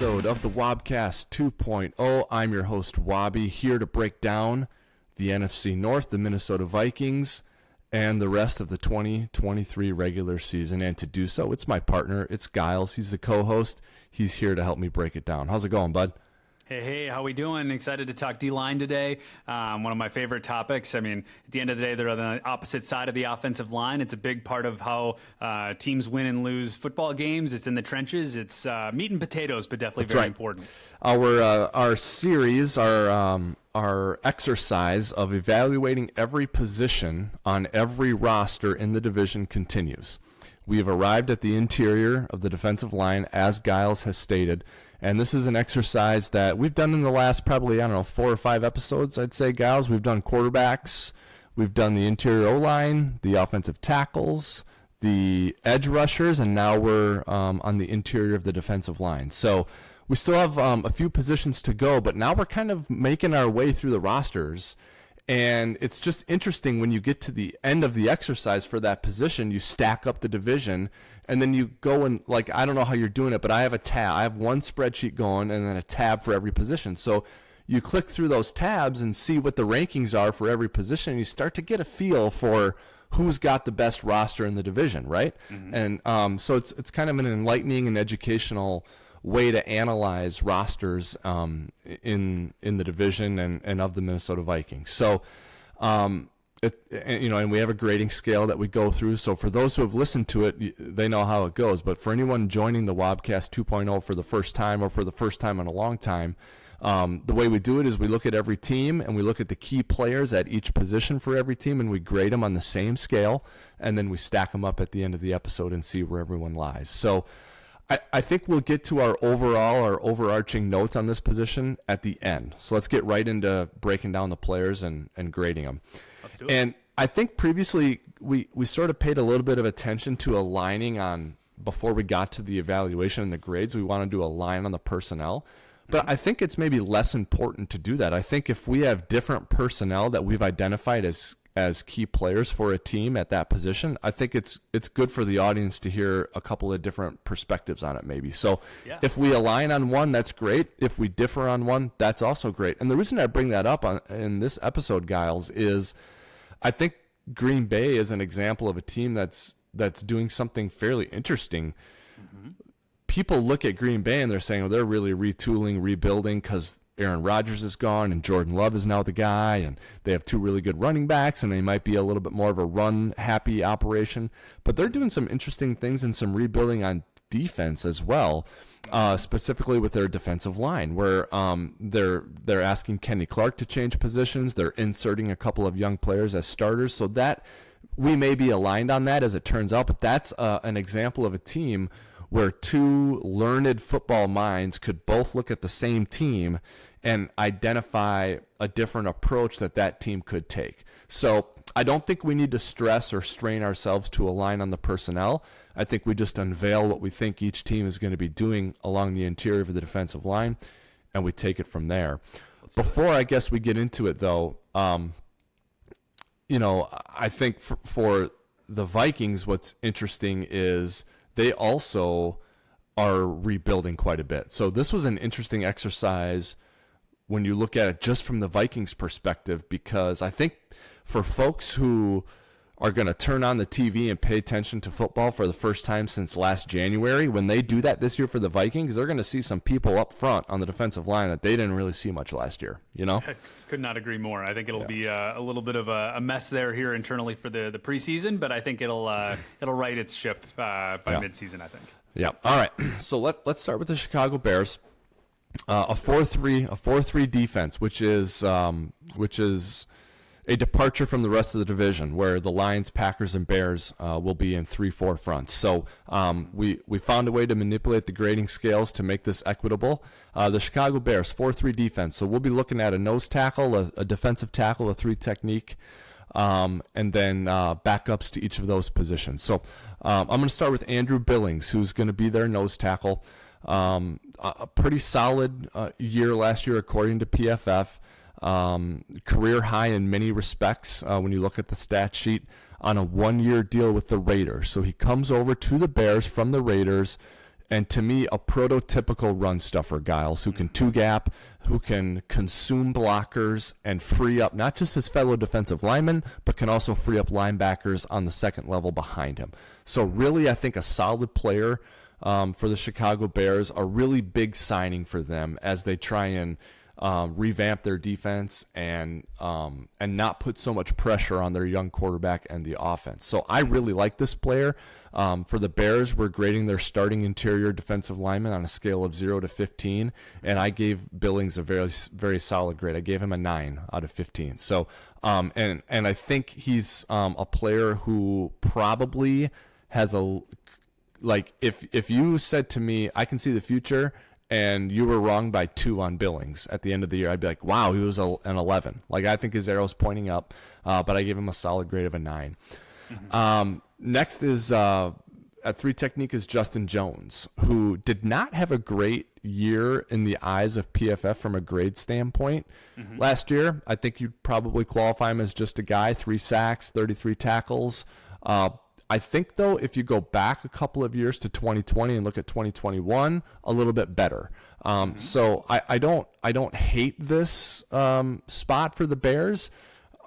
episode of the Wobcast 2.0. I'm your host, Wobby, here to break down the NFC North, the Minnesota Vikings, and the rest of the 2023 regular season. And to do so, it's my partner, it's Gyles. He's the co-host. He's here to help me break it down. How's it going, bud? Hey, how we doing? Excited to talk D-line today. One of my favorite topics. I mean, at the end of the day, they're on the opposite side of the offensive line. It's a big part of how teams win and lose football games. It's in the trenches. It's meat and potatoes, but definitely very important. Our series, our exercise of evaluating every position on every roster in the division continues. We have arrived at the interior of the defensive line, as Gyles has stated, and this is an exercise that we've done in the last probably, 4 or 5 episodes, I'd say, Gyles. We've done quarterbacks, we've done the interior O-line, the offensive tackles, the edge rushers, and now we're on the interior of the defensive line. So we still have a few positions to go, but now we're kind of making our way through the rosters. And it's just interesting when you get to the end of the exercise for that position, you stack up the division, and then you go and, I don't know how you're doing it, but I have a tab. I have one spreadsheet going and then a tab for every position. So you click through those tabs and see what the rankings are for every position, and you start to get a feel for who's got the best roster in the division, right? Mm-hmm. And so it's kind of an enlightening and educational way to analyze rosters in the division and of the Minnesota Vikings. So, and we have a grading scale that we go through. So for those who have listened to it, they know how it goes. But for anyone joining the Wobcast 2.0 for the first time or for the first time in a long time, the way we do it is we look at every team and we look at the key players at each position for every team, and we grade them on the same scale, and then we stack them up at the end of the episode and see where everyone lies. So I think we'll get to our overarching notes on this position at the end. So let's get right into breaking down the players and grading them. Let's do it. And I think previously we sort of paid a little bit of attention to aligning on, before we got to the evaluation and the grades, we wanted to align on the personnel. But I think it's maybe less important to do that. I think if we have different personnel that we've identified as key players for a team at that position, I think it's good for the audience to hear a couple of different perspectives on it maybe. So If we align on one, that's great. If we differ on one, that's also great. And the reason I bring that up in this episode, Gyles, is I think Green Bay is an example of a team that's doing something fairly interesting. Mm-hmm. People look at Green Bay and they're saying, they're really retooling, rebuilding because Aaron Rodgers is gone and Jordan Love is now the guy, and they have 2 really good running backs, and they might be a little bit more of a run-happy operation. But they're doing some interesting things and some rebuilding on defense as well, specifically with their defensive line, where they're asking Kenny Clark to change positions. They're inserting a couple of young players as starters, so that we may be aligned on that as it turns out. But that's an example of a team where 2 learned football minds could both look at the same team and identify a different approach that team could take. So I don't think we need to stress or strain ourselves to align on the personnel. I think we just unveil what we think each team is going to be doing along the interior of the defensive line, and we take it from there. Before I guess we get into it, though, I think for the Vikings, what's interesting is they also are rebuilding quite a bit. So this was an interesting exercise when you look at it just from the Vikings perspective, because I think for folks who are going to turn on the TV and pay attention to football for the first time since last January, when they do that this year for the Vikings, they're going to see some people up front on the defensive line that they didn't really see much last year, I could not agree more. I think it'll be a little bit of a mess there here internally for the preseason, but I think it'll right its ship by midseason, I think. Yeah. All right. So let's start with the Chicago Bears. A 4-3 defense, which is a departure from the rest of the division, where the Lions, Packers, and Bears will be in 3-4 fronts. So we found a way to manipulate the grading scales to make this equitable. The Chicago Bears, 4-3 defense. So we'll be looking at a nose tackle, a defensive tackle, a 3 technique, and then backups to each of those positions. So I'm going to start with Andrew Billings, who's going to be their nose tackle. A pretty solid year last year, according to PFF. Career high in many respects when you look at the stat sheet, on a 1-year deal with the Raiders. So he comes over to the Bears from the Raiders and to me, a prototypical run stuffer, Gyles, who can two-gap, who can consume blockers and free up not just his fellow defensive linemen, but can also free up linebackers on the second level behind him. So really, I think a solid player for the Chicago Bears, a really big signing for them as they try and revamp their defense and not put so much pressure on their young quarterback and the offense. So I really like this player. For the Bears, we're grading their starting interior defensive lineman on a scale of 0 to 15, and I gave Billings a very, very solid grade. I gave him a 9 out of 15. So, and I think he's a player who probably has if you said to me, I can see the future, and you were wrong by 2 on Billings at the end of the year, I'd be like, wow, he was an 11. Like, I think his arrow's pointing up, but I gave him a solid grade of a 9. Next is at 3 technique is Justin Jones, who did not have a great year in the eyes of PFF from a grade standpoint. Last year, I think you'd probably qualify him as just a guy, 3 sacks, 33 tackles. I think, though, if you go back a couple of years to 2020 and look at 2021, a little bit better. So I don't hate this spot for the Bears.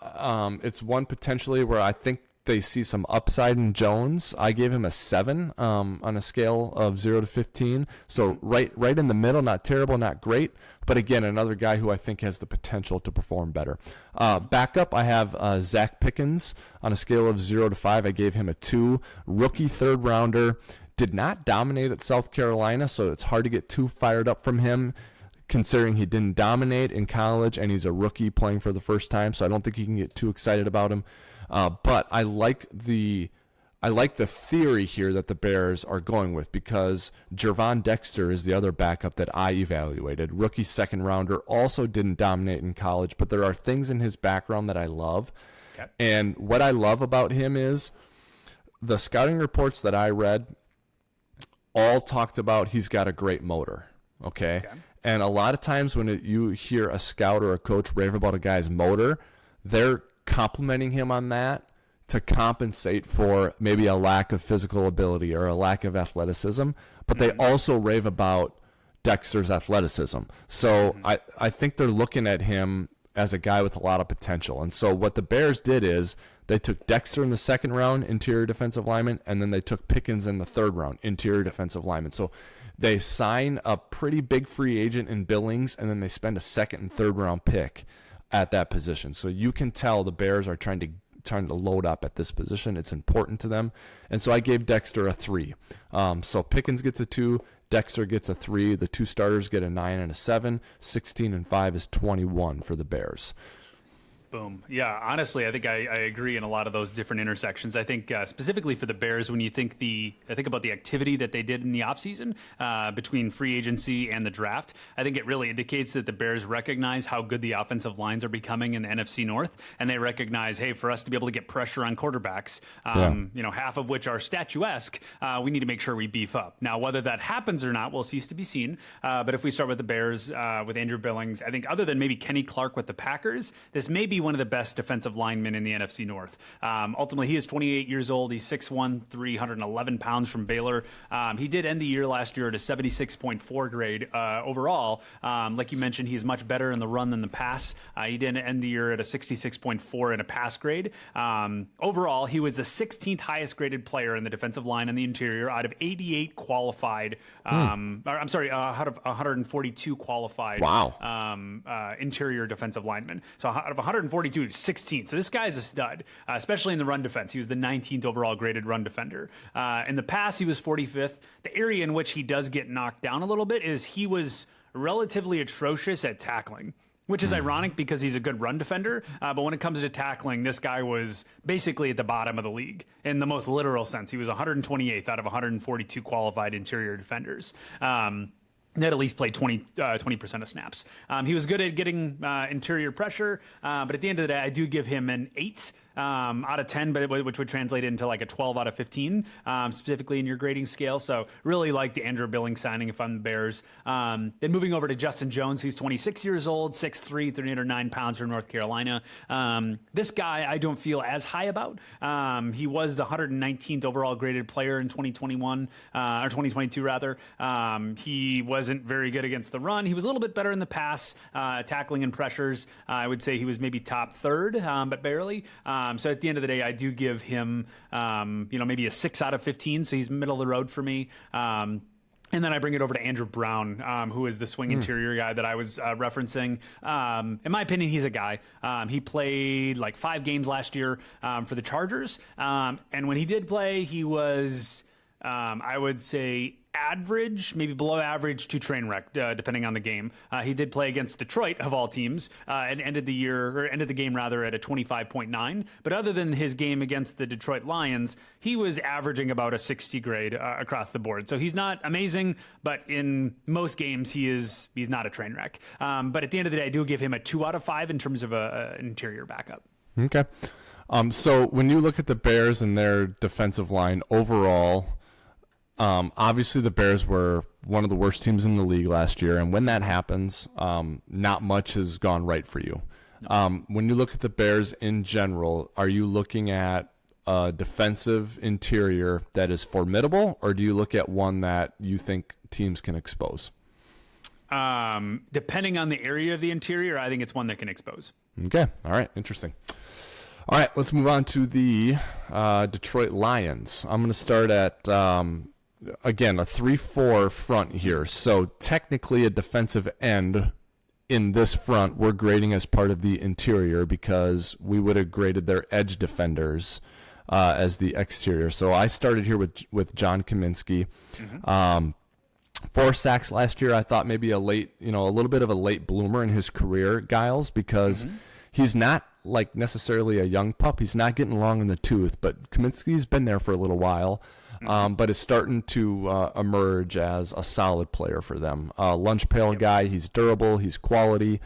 It's one potentially where I think they see some upside in Jones. I gave him a 7 on a scale of 0 to 15. So right in the middle, not terrible, not great. But again, another guy who I think has the potential to perform better. Backup, I have Zach Pickens on a scale of 0 to 5. I gave him a 2. Rookie third rounder. Did not dominate at South Carolina, so it's hard to get too fired up from him, considering he didn't dominate in college and he's a rookie playing for the first time. So I don't think you can get too excited about him. But I like the theory here that the Bears are going with, because Gervon Dexter is the other backup that I evaluated. Rookie second rounder, also didn't dominate in college, but there are things in his background that I love. Okay. And what I love about him is the scouting reports that I read all talked about he's got a great motor. Okay. And a lot of times when you hear a scout or a coach rave about a guy's motor, they're complimenting him on that to compensate for maybe a lack of physical ability or a lack of athleticism, but they also rave about Dexter's athleticism. So I think they're looking at him as a guy with a lot of potential. And so what the Bears did is they took Dexter in the second round, interior defensive lineman, and then they took Pickens in the third round, interior defensive lineman. So they sign a pretty big free agent in Billings, and then they spend a second and third round pick at that position. So you can tell the Bears are trying to load up at this position. It's important to them. And so I gave Dexter a 3. So Pickens gets a 2, Dexter gets a 3. The 2 starters get a 9 and a 7. 16 and 5 is 21 for the Bears. Boom. Yeah, honestly, I think I agree in a lot of those different intersections. I think specifically for the Bears, when you think about the activity that they did in the offseason between free agency and the draft, I think it really indicates that the Bears recognize how good the offensive lines are becoming in the NFC North, and they recognize, hey, for us to be able to get pressure on quarterbacks, half of which are statuesque, we need to make sure we beef up. Now, whether that happens or not will cease to be seen. But if we start with the Bears, with Andrew Billings, I think other than maybe Kenny Clark with the Packers, this may be one of the best defensive linemen in the NFC North. Ultimately, he is 28 years old. He's 6'1", 311 pounds from Baylor. He did end the year last year at a 76.4 grade overall. Like you mentioned, he's much better in the run than the pass. He did end the year at a 66.4 in a pass grade. Overall, he was the 16th highest graded player in the defensive line and the interior out of 88 qualified. Out of 142 qualified. Wow. Interior defensive linemen. So out of 142, 16th. So this guy is a stud, especially in the run defense. He was the 19th overall graded run defender. In the pass, he was 45th. The area in which he does get knocked down a little bit is he was relatively atrocious at tackling, which is ironic because he's a good run defender. But when it comes to tackling, this guy was basically at the bottom of the league in the most literal sense. He was 128th out of 142 qualified interior defenders. That at least played 20% of snaps. He was good at getting interior pressure, but at the end of the day, I do give him an 8. out of 10, but which would translate into like a 12 out of 15, specifically in your grading scale. So really like the Andrew Billings signing if I'm the Bears. Then moving over to Justin Jones, he's 26 years old, 6'3", 309 pounds from North Carolina. This guy I don't feel as high about. He was the 119th overall graded player in 2021, or 2022 rather. He wasn't very good against the run. He was a little bit better in the pass, tackling and pressures. I would say he was maybe top third, but barely. So at the end of the day, I do give him, maybe a 6 out of 15. So he's middle of the road for me. And then I bring it over to Andrew Brown, who is the swing interior guy that I was referencing. In my opinion, he's a guy. He played like 5 games last year for the Chargers. And when he did play, he was, I would say, average, maybe below average to train wreck, depending on the game. He did play against Detroit of all teams, and ended the game at a 25.9. But other than his game against the Detroit Lions, he was averaging about a 60 grade across the board. So he's not amazing, but in most games he's not a train wreck. But at the end of the day, I do give him a 2 out of 5 in terms of an interior backup. Okay. So when you look at the Bears and their defensive line overall, obviously the Bears were one of the worst teams in the league last year, and when that happens, not much has gone right for you. When you look at the Bears in general, are you looking at a defensive interior that is formidable, or do you look at one that you think teams can expose? Depending on the area of the interior, I think it's one that can expose. Okay. All right. Interesting. All right. Let's move on to the Detroit Lions. I'm going to start at again, a 3-4 front here. So technically a defensive end in this front we're grading as part of the interior because we would have graded their edge defenders as the exterior. So I started here with John Kaminsky. 4 sacks last year. I thought maybe a little bit of a late bloomer in his career, Gyles, because he's not like necessarily a young pup. He's not getting long in the tooth, but Kaminsky's been there for a little while. But is starting to emerge as a solid player for them. Lunch pail guy, he's durable, he's quality.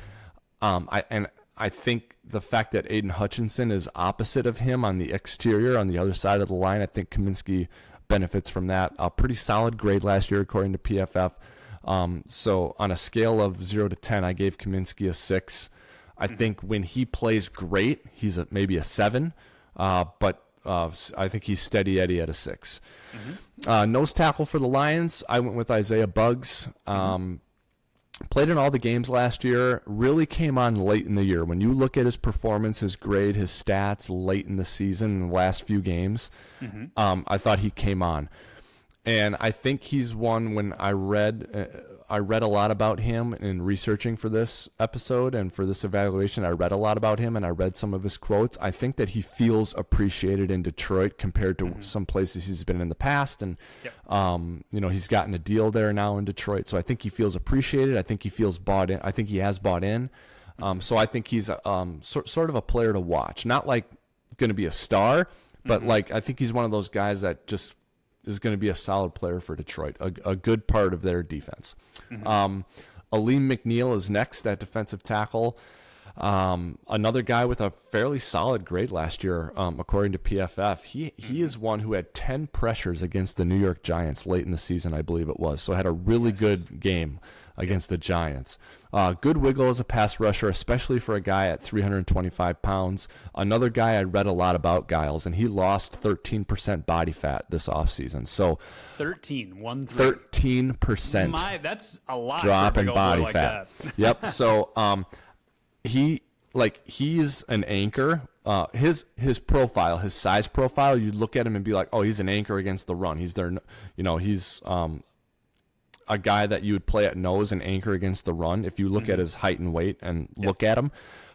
I think the fact that Aiden Hutchinson is opposite of him on the exterior, on the other side of the line, I think Kaminsky benefits from that. A pretty solid grade last year, according to PFF. So on a scale of 0 to 10, I gave Kaminsky a 6. I think when he plays great, he's maybe a 7. But I think he's steady Eddie at a 6. Nose tackle for the Lions, I went with Isaiah Buggs. Played in all the games last year, really came on late in the year. When you look at his performance, his grade, his stats late in the season, in the last few games, I thought he came on. And I think he's one when I read a lot about him in researching for this episode and for this evaluation. I read a lot about him and I read some of his quotes. I think that he feels appreciated in Detroit compared to some places he's been in the past. And, he's gotten a deal there now in Detroit. So I think he feels appreciated. I think he feels bought in. I think he has bought in. So I think he's sort of a player to watch. Not like going to be a star, but I think he's one of those guys that just is going to be a solid player for Detroit, a good part of their defense. Aleem McNeil is next, that defensive tackle. Another guy with a fairly solid grade last year, according to PFF. He is one who had 10 pressures against the New York Giants late in the season, I believe it was. So had a really good game against the Giants. Good wiggle as a pass rusher, especially for a guy at 325 pounds. Another guy I read a lot about, Gyles, and he lost 13% body fat this offseason. So 13%. That's a lot. Drop in body fat. Yep. So he's an anchor. His profile, his size profile, you'd look at him and be like, oh, he's an anchor against the run. He's there, he's a guy that you would play at nose and anchor against the run if you look at his height and weight and look at him.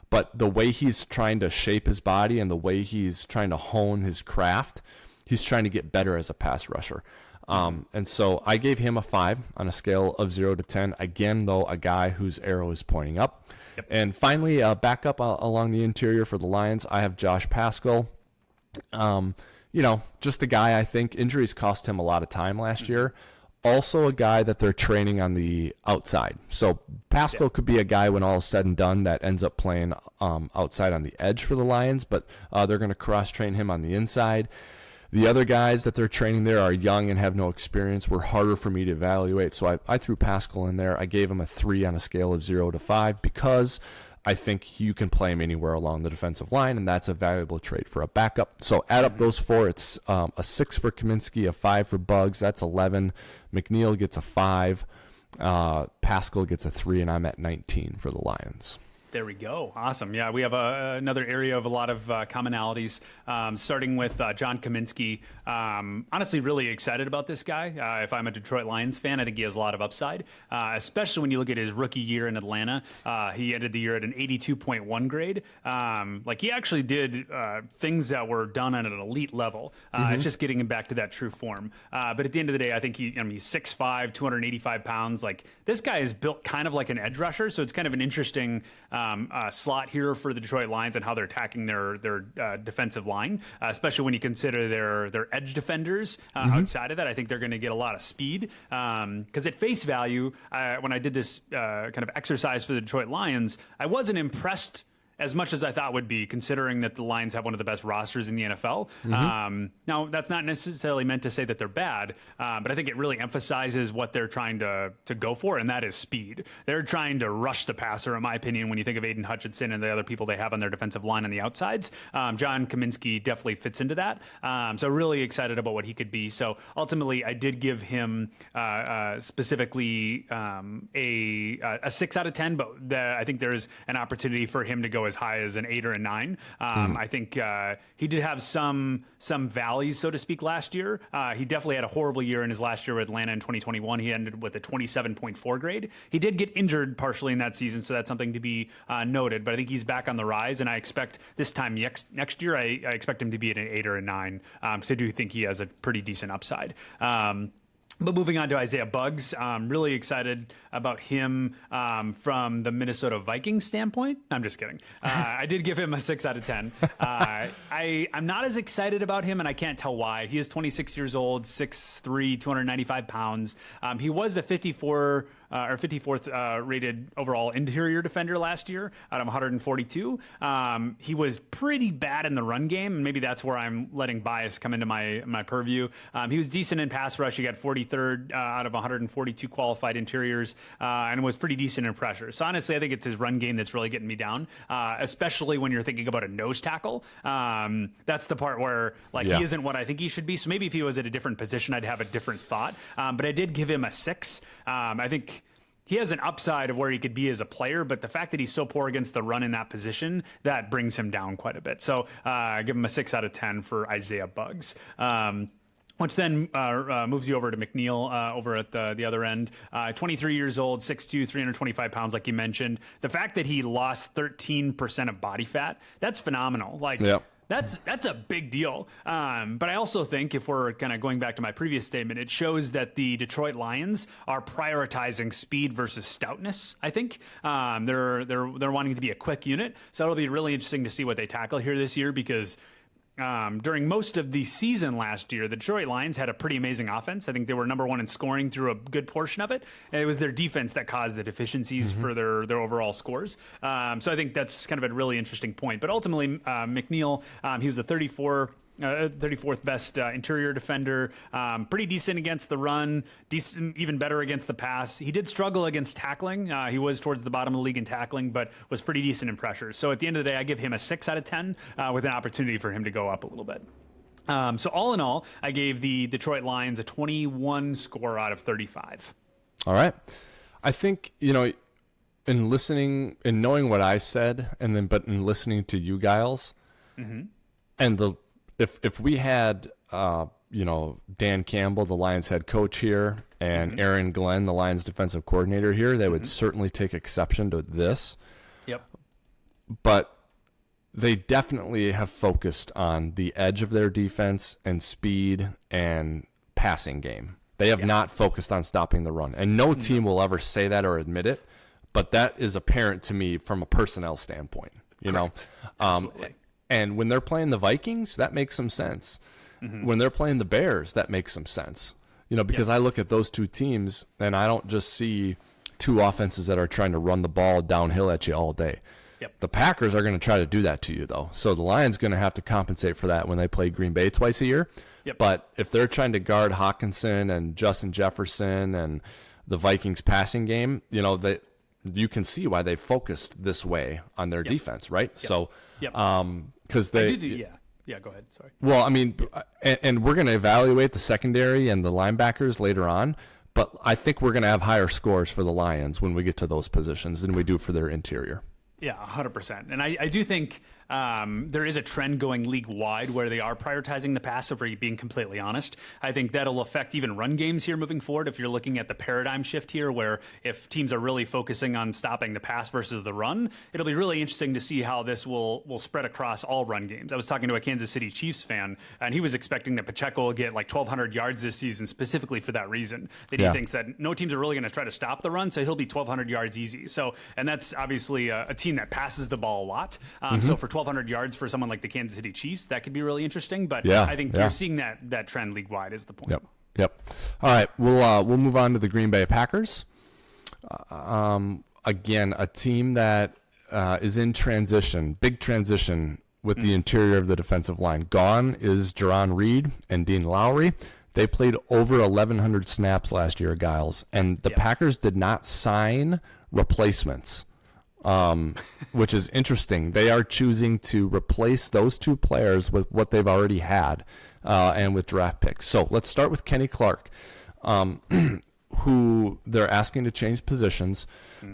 But the way he's trying to shape his body and the way he's trying to hone his craft, he's trying to get better as a pass rusher. And so I gave him a 5 on a scale of 0 to 10. Again, though, a guy whose arrow is pointing up. Yep. And finally, back up along the interior for the Lions, I have Josh Paschal. Just the guy, I think injuries cost him a lot of time last year. also a guy that they're training on the outside. So Pascal could be a guy when all is said and done that ends up playing outside on the edge for the Lions, but they're going to cross-train him on the inside. The other guys that they're training there are young and have no experience, were harder for me to evaluate. So I threw Pascal in there. I gave him a 3 on a scale of 0 to 5 because I think you can play him anywhere along the defensive line, and that's a valuable trait for a backup. So add up those 4. It's a 6 for Kaminsky, a 5 for Buggs. That's 11. McNeil gets a 5. Pascal gets a 3, and I'm at 19 for the Lions. There we go. Awesome. Yeah, we have another area of a lot of commonalities, starting with John Kaminsky. Honestly, really excited about this guy. If I'm a Detroit Lions fan, I think he has a lot of upside, especially when you look at his rookie year in Atlanta. He ended the year at an 82.1 grade. He actually did things that were done at an elite level. It's just getting him back to that true form. But at the end of the day, I think he's 6'5", 285 pounds. Like, this guy is built kind of like an edge rusher, so it's kind of an interesting slot here for the Detroit Lions and how they're attacking their defensive line, especially when you consider their edge defenders outside of that. I think they're going to get a lot of speed because at face value, when I did this kind of exercise for the Detroit Lions, I wasn't impressed as much as I thought would be, considering that the Lions have one of the best rosters in the NFL. Now, that's not necessarily meant to say that they're bad, but I think it really emphasizes what they're trying to go for, and that is speed. They're trying to rush the passer, in my opinion, when you think of Aiden Hutchinson and the other people they have on their defensive line on the outsides. John Kaminsky definitely fits into that. So really excited about what he could be. So ultimately, I did give him specifically a 6 out of 10, but I think there's an opportunity for him to go as high as an 8 or a 9. I think he did have some valleys, so to speak, last year. He definitely had a horrible year in his last year with Atlanta in 2021. He ended with a 27.4 grade. He did get injured partially in that season, so that's something to be noted. But I think he's back on the rise, and I expect this time next year, I expect him to be at an 8 or a 9. So I do think he has a pretty decent upside. But moving on to Isaiah Buggs, really excited about him from the Minnesota Vikings standpoint. I'm just kidding. I did give him a 6 out of 10. I'm not as excited about him, and I can't tell why. He is 26 years old, 6'3", 295 pounds. He was the 54th rated overall interior defender last year out of 142. He was pretty bad in the run game, and maybe that's where I'm letting bias come into my purview. He was decent in pass rush. He got 43rd out of 142 qualified interiors, and was pretty decent in pressure. So honestly, I think it's his run game that's really getting me down, especially when you're thinking about a nose tackle. That's the part where he isn't what I think he should be. So maybe if he was at a different position, I'd have a different thought. But I did give him a 6. I think he has an upside of where he could be as a player, but the fact that he's so poor against the run in that position, that brings him down quite a bit. So I give him a 6 out of 10 for Isaiah Buggs. Which then moves you over to McNeil over at the other end. 23 years old, 6'2", 325 pounds, like you mentioned. The fact that he lost 13% of body fat, that's phenomenal. That's a big deal. But I also think, if we're kind of going back to my previous statement, it shows that the Detroit Lions are prioritizing speed versus stoutness. I think they're wanting to be a quick unit. So it'll be really interesting to see what they tackle here this year, because during most of the season last year, the Detroit Lions had a pretty amazing offense. I think they were number 1 in scoring through a good portion of it. And it was their defense that caused the deficiencies for their overall scores. So I think that's kind of a really interesting point. But ultimately, McNeil, he was the 34th best interior defender, pretty decent against the run, decent, even better against the pass. He did struggle against tackling. He was towards the bottom of the league in tackling, but was pretty decent in pressure. So at the end of the day, I give him a 6 out of 10 with an opportunity for him to go up a little bit. So all in all, I gave the Detroit Lions a 21 score out of 35. All right. I think, in listening and knowing what I said, but in listening to you, Gyles, and if we had, Dan Campbell, the Lions head coach here, and Aaron Glenn, the Lions defensive coordinator here, they would certainly take exception to this. Yep. But they definitely have focused on the edge of their defense and speed and passing game. They have not focused on stopping the run. And no team will ever say that or admit it, but that is apparent to me from a personnel standpoint, Absolutely. And when they're playing the Vikings, that makes some sense. When they're playing the Bears, that makes some sense. Because I look at those two teams and I don't just see two offenses that are trying to run the ball downhill at you all day. Yep. The Packers are going to try to do that to you, though. So the Lions going to have to compensate for that when they play Green Bay twice a year. Yep. But if they're trying to guard Hawkinson and Justin Jefferson and the Vikings passing game, you can see why they focused this way on their defense, right? Yep. So, Yep. Because they, yeah, go ahead. Sorry. Well, I mean, and we're going to evaluate the secondary and the linebackers later on, but I think we're going to have higher scores for the Lions when we get to those positions than we do for their interior. Yeah, 100%. And I do think there is a trend going league-wide where they are prioritizing the pass, if we're being completely honest. I think that'll affect even run games here moving forward if you're looking at the paradigm shift here, where if teams are really focusing on stopping the pass versus the run, it'll be really interesting to see how this will spread across all run games. I was talking to a Kansas City Chiefs fan, and he was expecting that Pacheco will get like 1,200 yards this season specifically for that reason, that he thinks that no teams are really going to try to stop the run, so he'll be 1,200 yards easy. So, and that's obviously a team that passes the ball a lot. So for 1,200 yards for someone like the Kansas City Chiefs, that could be really interesting. But I think you're seeing that trend league-wide is the point. Yep. All right, we'll move on to the Green Bay Packers. Again, a team that is in transition, big transition with the interior of the defensive line. Gone is Jerron Reed and Dean Lowry. They played over 1,100 snaps last year, Gyles, and the Packers did not sign replacements. Which is interesting. They are choosing to replace those two players with what they've already had and with draft picks. So let's start with Kenny Clark, who they're asking to change positions.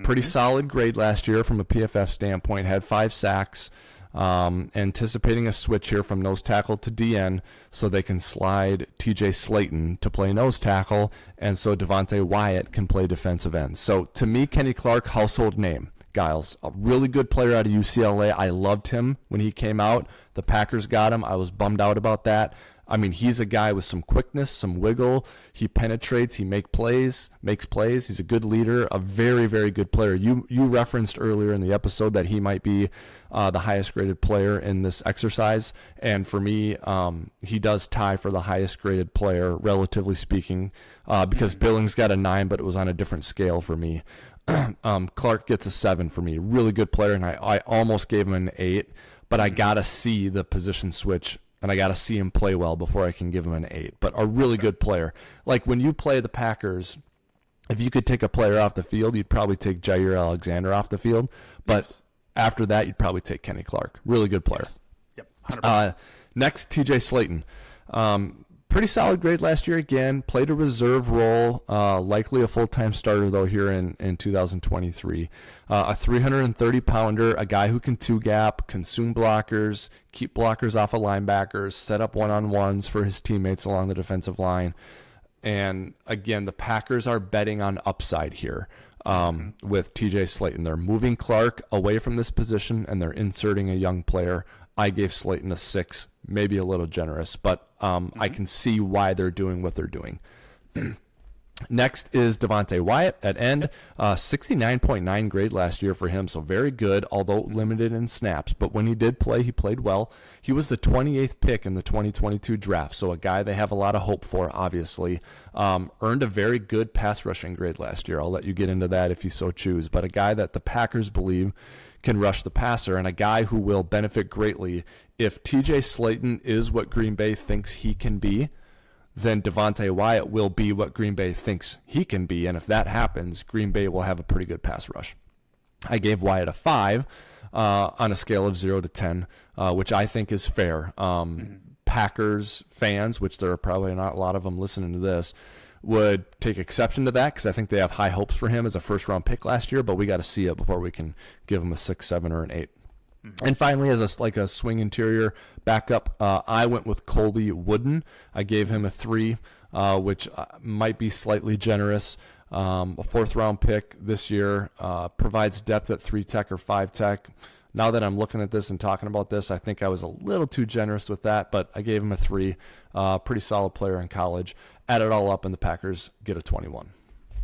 Pretty solid grade last year from a PFF standpoint. Had 5 sacks. Anticipating a switch here from nose tackle to DN so they can slide TJ Slayton to play nose tackle, and so Devontae Wyatt can play defensive end. So to me, Kenny Clark, household name. Gyles, a really good player out of UCLA. I loved him when he came out. The Packers got him. I was bummed out about that. I mean, he's a guy with some quickness, some wiggle. He penetrates. He makes plays. He's a good leader, a very, very good player. You referenced earlier in the episode that he might be the highest graded player in this exercise. And for me, he does tie for the highest graded player, relatively speaking, because Billings got a 9, but it was on a different scale for me. Clark gets a 7 for me. Really good player, and I almost gave him an 8, but I got to see the position switch, and I got to see him play well before I can give him an 8. But a really good player. Like when you play the Packers, if you could take a player off the field, you'd probably take Jair Alexander off the field. But after that, you'd probably take Kenny Clark. Really good player. Yep, 100%. Next, TJ Slayton. Pretty solid grade last year again. Played a reserve role, likely a full-time starter, though, here in 2023. A 330-pounder, a guy who can two-gap, consume blockers, keep blockers off of linebackers, set up one-on-ones for his teammates along the defensive line. And, again, the Packers are betting on upside here with TJ Slayton. They're moving Clark away from this position, and they're inserting a young player. I gave Slayton a 6, maybe a little generous, but I can see why they're doing what they're doing. Next is Devontae Wyatt at end. 69.9 grade last year for him, so very good, although limited in snaps. But when he did play, he played well. He was the 28th pick in the 2022 draft, so a guy they have a lot of hope for, obviously. Earned a very good pass rushing grade last year. I'll let you get into that if you so choose. But a guy that the Packers believe can rush the passer, and a guy who will benefit greatly if TJ Slayton is what Green Bay thinks he can be, then Devontae Wyatt will be what Green Bay thinks he can be, and if that happens, Green Bay will have a pretty good pass rush. I gave Wyatt a 5 on a scale of 0 to 10, which I think is fair. Packers fans, which there are probably not a lot of them listening to this, would take exception to that because I think they have high hopes for him as a first-round pick last year, but we got to see it before we can give him a 6, 7, or an 8. And finally, as a swing interior backup, I went with Colby Wooden. I gave him a 3, which might be slightly generous. A 4th-round pick this year, provides depth at 3-tech or 5-tech. Now that I'm looking at this and talking about this, I think I was a little too generous with that, but I gave him a 3. Pretty solid player in college. Add it all up, and the Packers get a 21.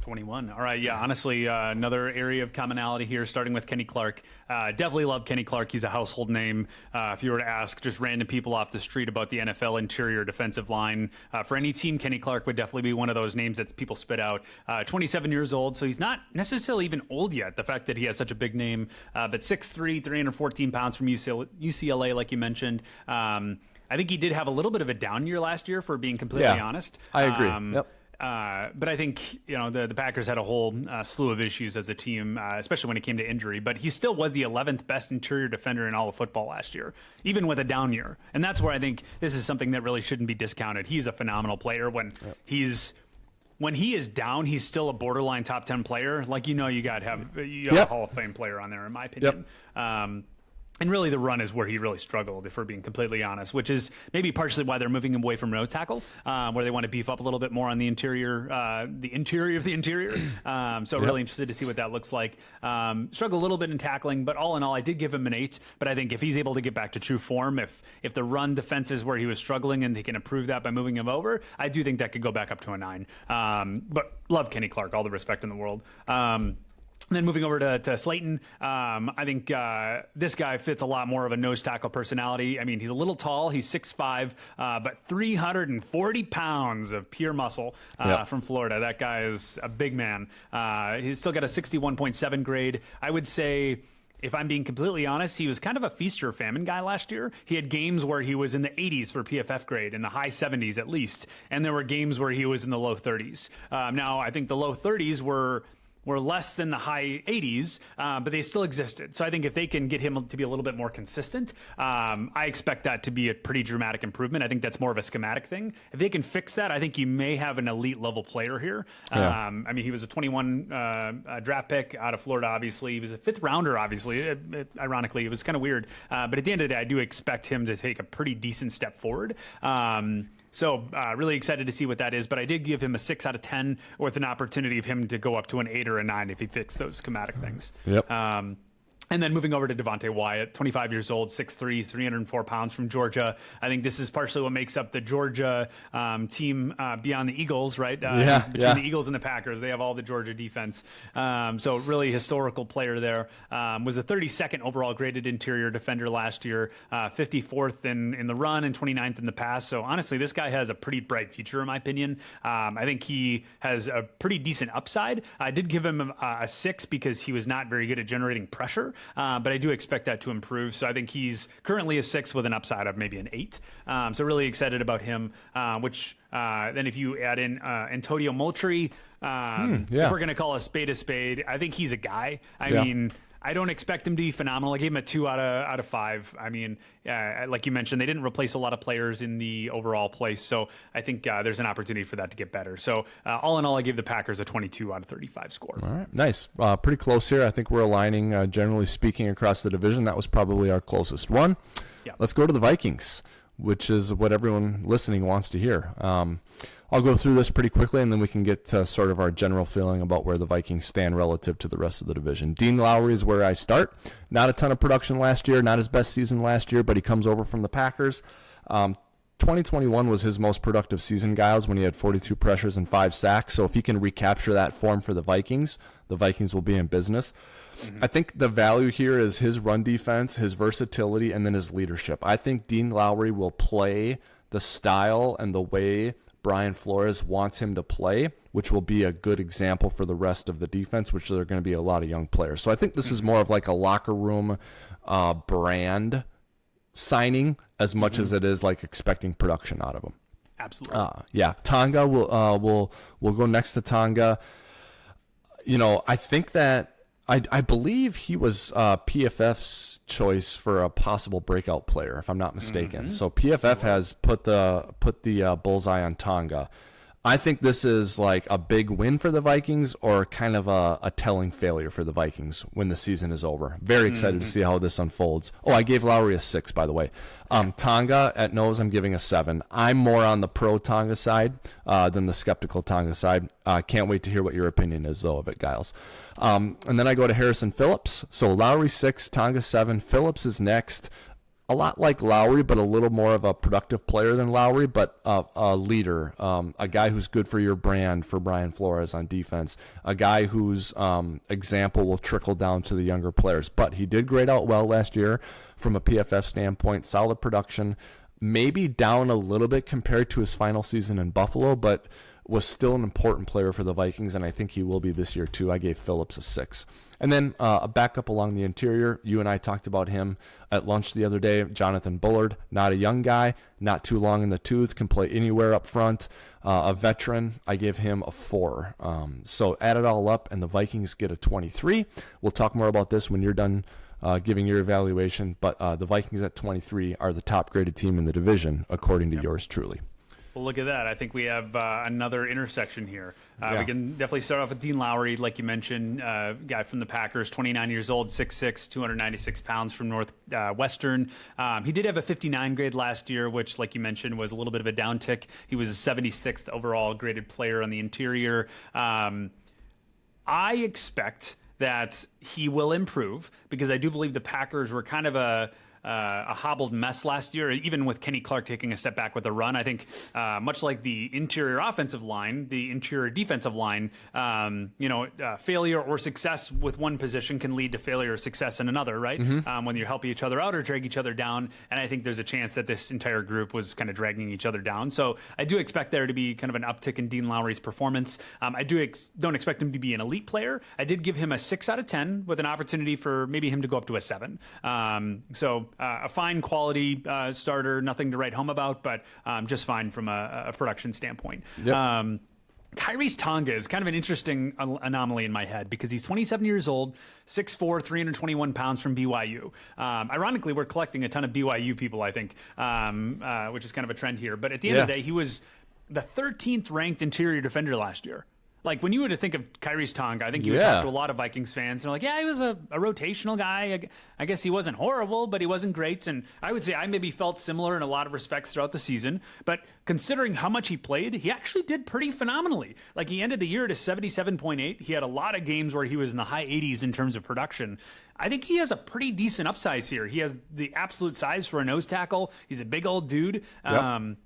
21. All right, yeah, honestly, another area of commonality here, starting with Kenny Clark. Definitely love Kenny Clark. He's a household name. If you were to ask just random people off the street about the NFL interior defensive line, for any team, Kenny Clark would definitely be one of those names that people spit out. 27 years old, so he's not necessarily even old yet, the fact that he has such a big name, but 6'3", 314 pounds from UCLA, like you mentioned. I think he did have a little bit of a down year last year, for being completely honest. I agree. Yep. But I think, the Packers had a whole slew of issues as a team, especially when it came to injury. But he still was the 11th best interior defender in all of football last year, even with a down year. And that's where I think this is something that really shouldn't be discounted. He's a phenomenal player. When he is down, he's still a borderline top 10 player. Like, you got to have a Hall of Fame player on there, in my opinion. And really, the run is where he really struggled, if we're being completely honest, which is maybe partially why they're moving him away from nose tackle, where they want to beef up a little bit more on the interior of the interior. Really interested to see what that looks like. Struggle a little bit in tackling, but all in all, I did give him an 8. But I think if he's able to get back to true form, if the run defense is where he was struggling and they can improve that by moving him over, I do think that could go back up to a 9. But love Kenny Clark, all the respect in the world. And then moving over to Slayton, I think this guy fits a lot more of a nose tackle personality. I mean, he's a little tall. He's 6'5", but 340 pounds of pure muscle from Florida. That guy is a big man. He's still got a 61.7 grade. I would say, if I'm being completely honest, he was kind of a feast or famine guy last year. He had games where he was in the 80s for PFF grade, in the high 70s at least. And there were games where he was in the low 30s. Now, I think the low 30s were less than the high 80s, but they still existed. So I think if they can get him to be a little bit more consistent, I expect that to be a pretty dramatic improvement. I think that's more of a schematic thing. If they can fix that, I think you may have an elite level player here. I mean, he was a 21 draft pick out of Florida, obviously. He was a 5th rounder, obviously. Ironically, it was kind of weird. But at the end of the day, I do expect him to take a pretty decent step forward. So really excited to see what that is. But I did give him a 6 out of 10 with an opportunity of him to go up to an 8 or a 9 if he fixed those schematic things. Yep. And then moving over to Devontae Wyatt, 25 years old, 6'3", 304 pounds from Georgia. I think this is partially what makes up the Georgia team beyond the Eagles, right? Between the Eagles and the Packers, they have all the Georgia defense. So really historical player there. Was the 32nd overall graded interior defender last year, 54th in the run and 29th in the pass. So honestly, this guy has a pretty bright future, in my opinion. I think he has a pretty decent upside. I did give him a 6 because he was not very good at generating pressure. But I do expect that to improve. So I think he's currently a 6 with an upside of maybe an 8. So really excited about him, which then if you add in Antonio Moultrie, if we're going to call a spade, I think he's a guy. I mean, I don't expect him to be phenomenal. I gave him a 2 out of 5. I mean, like you mentioned, they didn't replace a lot of players in the overall place, so I think there's an opportunity for that to get better. So all in all, I gave the Packers a 22 out of 35 score. All right, nice. Pretty close here. I think we're aligning, generally speaking, across the division. That was probably our closest one. Yeah. Let's go to the Vikings, which is what everyone listening wants to hear. I'll go through this pretty quickly, and then we can get to sort of our general feeling about where the Vikings stand relative to the rest of the division. Dean Lowry is where I start. Not a ton of production last year, not his best season last year, but he comes over from the Packers. 2021 was his most productive season, Gyles, when he had 42 pressures and 5 sacks. So if he can recapture that form for the Vikings will be in business. I think the value here is his run defense, his versatility, and then his leadership. I think Dean Lowry will play the style and the way Brian Flores wants him to play, which will be a good example for the rest of the defense, which there are going to be a lot of young players. So I think this is more of like a locker room brand signing as much as it is like expecting production out of him. Absolutely. Tonga will go next to Tonga. I think that I believe he was PFF's choice for a possible breakout player, if I'm not mistaken. So PFF has put the bullseye on Tonga. I think this is like a big win for the Vikings or kind of a telling failure for the Vikings when the season is over. Very excited to see how this unfolds. Oh, I gave Lowry a 6, by the way. Tonga at nose, I'm giving a 7. I'm more on the pro Tonga side than the skeptical Tonga side. Can't wait to hear what your opinion is, though, of it, Gyles. And then I go to Harrison Phillips. So Lowry 6, Tonga 7. Phillips is next. a lot like Lowry, but a little more of a productive player than Lowry, but a leader, a guy who's good for your brand, for Brian Flores on defense, a guy whose example will trickle down to the younger players. But he did grade out well last year from a PFF standpoint, solid production, maybe down a little bit compared to his final season in Buffalo, but was still an important player for the Vikings, and I think he will be this year too. I gave Phillips a 6. And then a backup along the interior. You and I talked about him at lunch the other day. Jonathan Bullard, not a young guy, not too long in the tooth, can play anywhere up front. A veteran, I give him a 4. So add it all up, and the Vikings get a 23. We'll talk more about this when you're done giving your evaluation. But the Vikings at 23 are the top-graded team in the division, according to yours truly. Well, look at that. I think we have another intersection here. Yeah. We can definitely start off with Dean Lowry, like you mentioned, guy from the Packers, 29 years old, 6'6", 296 pounds from Northwestern. He did have a 59 grade last year, which, like you mentioned, was a little bit of a downtick. He was a 76th overall graded player on the interior. I expect that he will improve because I do believe the Packers were kind of a hobbled mess last year, even with Kenny Clark taking a step back with a run. I think much like the interior offensive line, the interior defensive line, failure or success with one position can lead to failure or success in another, right? When you help each other out or drag each other down. And I think there's a chance that this entire group was kind of dragging each other down. So I do expect there to be kind of an uptick in Dean Lowry's performance. I don't expect him to be an elite player. I did give him a 6 out of 10 with an opportunity for maybe him to go up to a 7. A fine quality starter, nothing to write home about, but just fine from a production standpoint. Yep. Khyiris Tonga is kind of an interesting anomaly in my head because he's 27 years old, 6'4", 321 pounds from BYU. Ironically, we're collecting a ton of BYU people, I think, which is kind of a trend here. But at the end of the day, he was the 13th ranked interior defender last year. Like, when you were to think of Khyiris Tonga, I think you would talk to a lot of Vikings fans, and they're like, yeah, he was a rotational guy. I guess he wasn't horrible, but he wasn't great. And I would say I maybe felt similar in a lot of respects throughout the season. But considering how much he played, he actually did pretty phenomenally. Like, he ended the year at a 77.8. He had a lot of games where he was in the high 80s in terms of production. I think he has a pretty decent upside here. He has the absolute size for a nose tackle. He's a big old dude. Yep.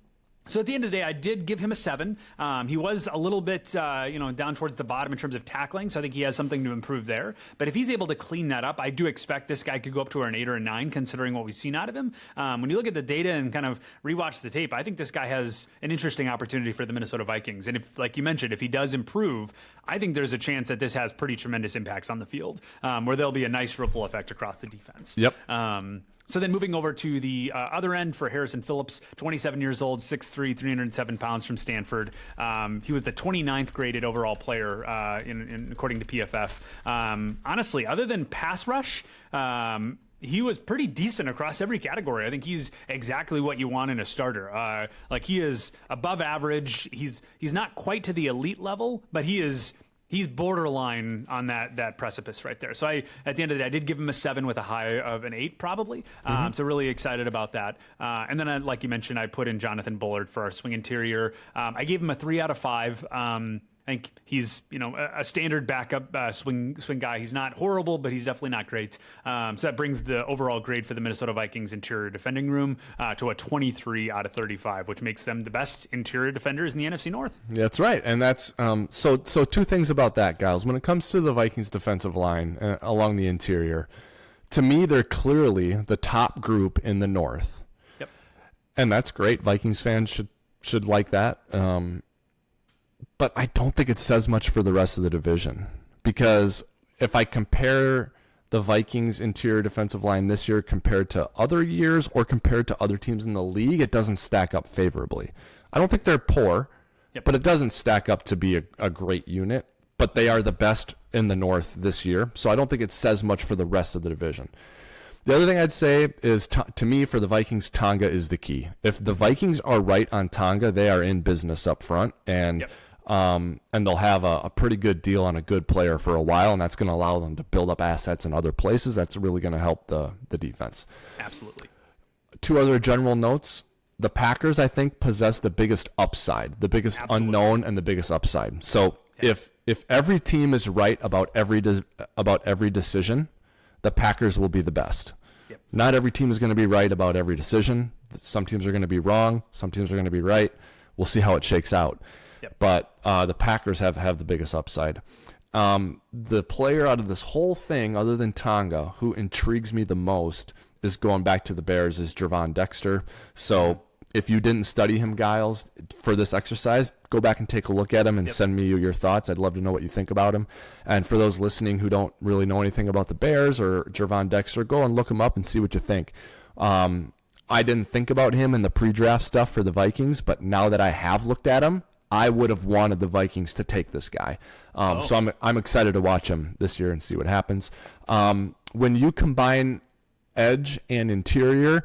So at the end of the day, I did give him a 7. He was a little bit, down towards the bottom in terms of tackling, so I think he has something to improve there. But if he's able to clean that up, I do expect this guy could go up to an 8 or a 9, considering what we've seen out of him. When you look at the data and kind of rewatch the tape, I think this guy has an interesting opportunity for the Minnesota Vikings. And if, like you mentioned, if he does improve, I think there's a chance that this has pretty tremendous impacts on the field, where there'll be a nice ripple effect across the defense. Yep. So then moving over to the other end for Harrison Phillips, 27 years old, 6'3", 307 pounds from Stanford. He was the 29th graded overall player according to PFF. Honestly, other than pass rush, he was pretty decent across every category. I think he's exactly what you want in a starter. He is above average. He's not quite to the elite level, but he's borderline on that precipice right there. So at the end of the day, I did give him a 7 with a high of an 8 probably. So really excited about that. And then, like you mentioned, I put in Jonathan Bullard for our swing interior. I gave him a 3 out of 5. I think he's, a standard backup swing guy. He's not horrible, but he's definitely not great. So that brings the overall grade for the Minnesota Vikings interior defending room to a 23 out of 35, which makes them the best interior defenders in the NFC North. That's right. And that's so two things about that, Gyles. When it comes to the Vikings defensive line along the interior, to me, they're clearly the top group in the North. Yep. And that's great. Vikings fans should like that. But I don't think it says much for the rest of the division, because if I compare the Vikings interior defensive line this year compared to other years or compared to other teams in the league, it doesn't stack up favorably. I don't think they're poor, but it doesn't stack up to be a great unit, but they are the best in the North this year. So I don't think it says much for the rest of the division. The other thing I'd say is, to me, for the Vikings, Tonga is the key. If the Vikings are right on Tonga, they are in business up front, and they'll have a pretty good deal on a good player for a while, and that's going to allow them to build up assets in other places. That's really going to help the defense. Absolutely. 2 other general notes. The Packers, I think, possess the biggest upside, the biggest unknown, and the biggest upside. So if every team is right about every decision, the Packers will be the best. Yep. Not every team is going to be right about every decision. Some teams are going to be wrong. Some teams are going to be right. We'll see how it shakes out. Yep. But the Packers have the biggest upside. The player out of this whole thing, other than Tonga, who intrigues me the most, is going back to the Bears, is Gervon Dexter. So if you didn't study him, Gyles, for this exercise, go back and take a look at him and send me your thoughts. I'd love to know what you think about him. And for those listening who don't really know anything about the Bears or Gervon Dexter, go and look him up and see what you think. I didn't think about him in the pre-draft stuff for the Vikings, but now that I have looked at him, I would have wanted the Vikings to take this guy. So I'm excited to watch him this year and see what happens. When you combine edge and interior,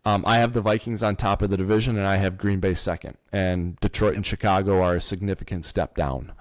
I have the Vikings on top of the division, and I have Green Bay second. And Detroit and Chicago are a significant step down.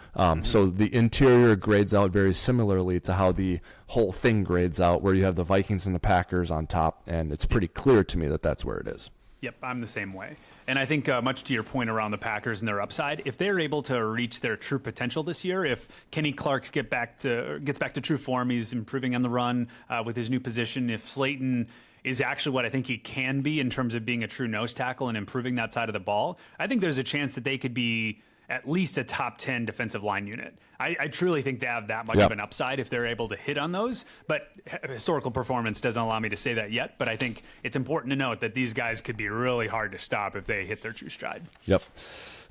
So the interior grades out very similarly to how the whole thing grades out, where you have the Vikings and the Packers on top, and it's pretty clear to me that that's where it is. Yep, I'm the same way. And I think much to your point around the Packers and their upside, if they're able to reach their true potential this year, if Kenny Clark gets back to true form, he's improving on the run with his new position, if Slayton is actually what I think he can be in terms of being a true nose tackle and improving that side of the ball, I think there's a chance that they could be at least a top 10 defensive line unit. I truly think they have that much of an upside if they're able to hit on those. But historical performance doesn't allow me to say that yet. But I think it's important to note that these guys could be really hard to stop if they hit their true stride. Yep.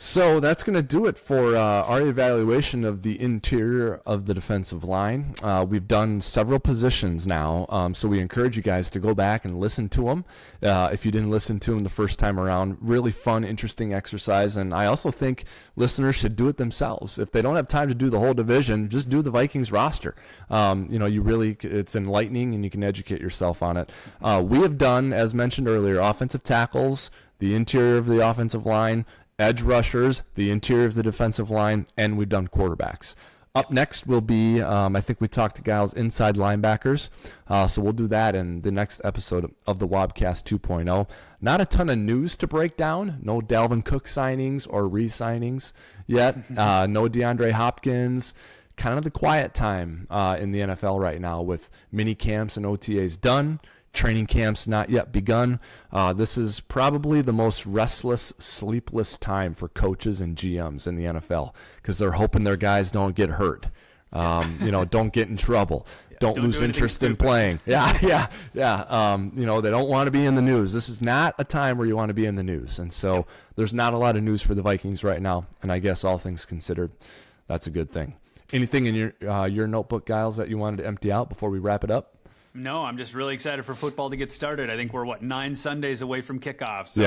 So that's going to do it for our evaluation of the interior of the defensive line. We've done several positions now, so we encourage you guys to go back and listen to them. If you didn't listen to them the first time around, really fun, interesting exercise. And I also think listeners should do it themselves. If they don't have time to do the whole division, just do the Vikings roster. It's enlightening, and you can educate yourself on it. We have done, as mentioned earlier, offensive tackles, the interior of the offensive line, edge rushers, the interior of the defensive line, and we've done quarterbacks. Up next will be, I think we talked to Gyles, inside linebackers. So we'll do that in the next episode of the Wobcast 2.0. Not a ton of news to break down. No Dalvin Cook signings or re-signings yet. No DeAndre Hopkins. Kind of the quiet time in the NFL right now, with mini camps and OTAs done. Training camps not yet begun. This is probably the most restless, sleepless time for coaches and GMs in the NFL, because they're hoping their guys don't get hurt, don't get in trouble, don't lose interest in playing. They don't want to be in the news. This is not a time where you want to be in the news. And so there's not a lot of news for the Vikings right now. And I guess all things considered, that's a good thing. Anything in your notebook, Gyles, that you wanted to empty out before we wrap it up? No, I'm just really excited for football to get started. I think we're 9 Sundays away from kickoff, so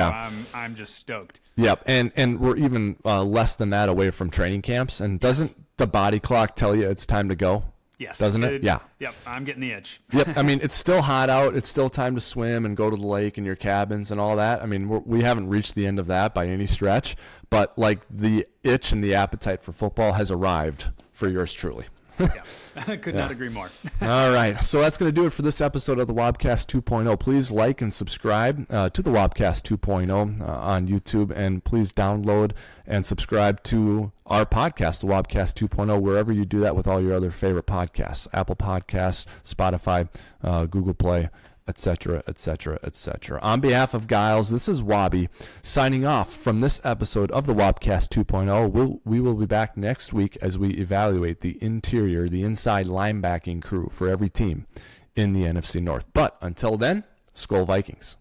I'm just stoked. Yep, and we're even less than that away from training camps. And doesn't the body clock tell you it's time to go? Yes. Doesn't it? Yeah. Yep, I'm getting the itch. Yep, I mean, it's still hot out. It's still time to swim and go to the lake and your cabins and all that. I mean, we haven't reached the end of that by any stretch, but like the itch and the appetite for football has arrived for yours truly. I could not agree more. All right. So that's going to do it for this episode of the Wobcast 2.0. Please like and subscribe to the Wobcast 2.0 on YouTube. And please download and subscribe to our podcast, the Wobcast 2.0, wherever you do that with all your other favorite podcasts, Apple Podcasts, Spotify, Google Play, etc., etc., etc. On behalf of Gyles, this is Wobby signing off from this episode of the Wobcast 2.0. We will be back next week as we evaluate the interior, the inside linebacking crew for every team in the NFC North. But until then, Skol Vikings.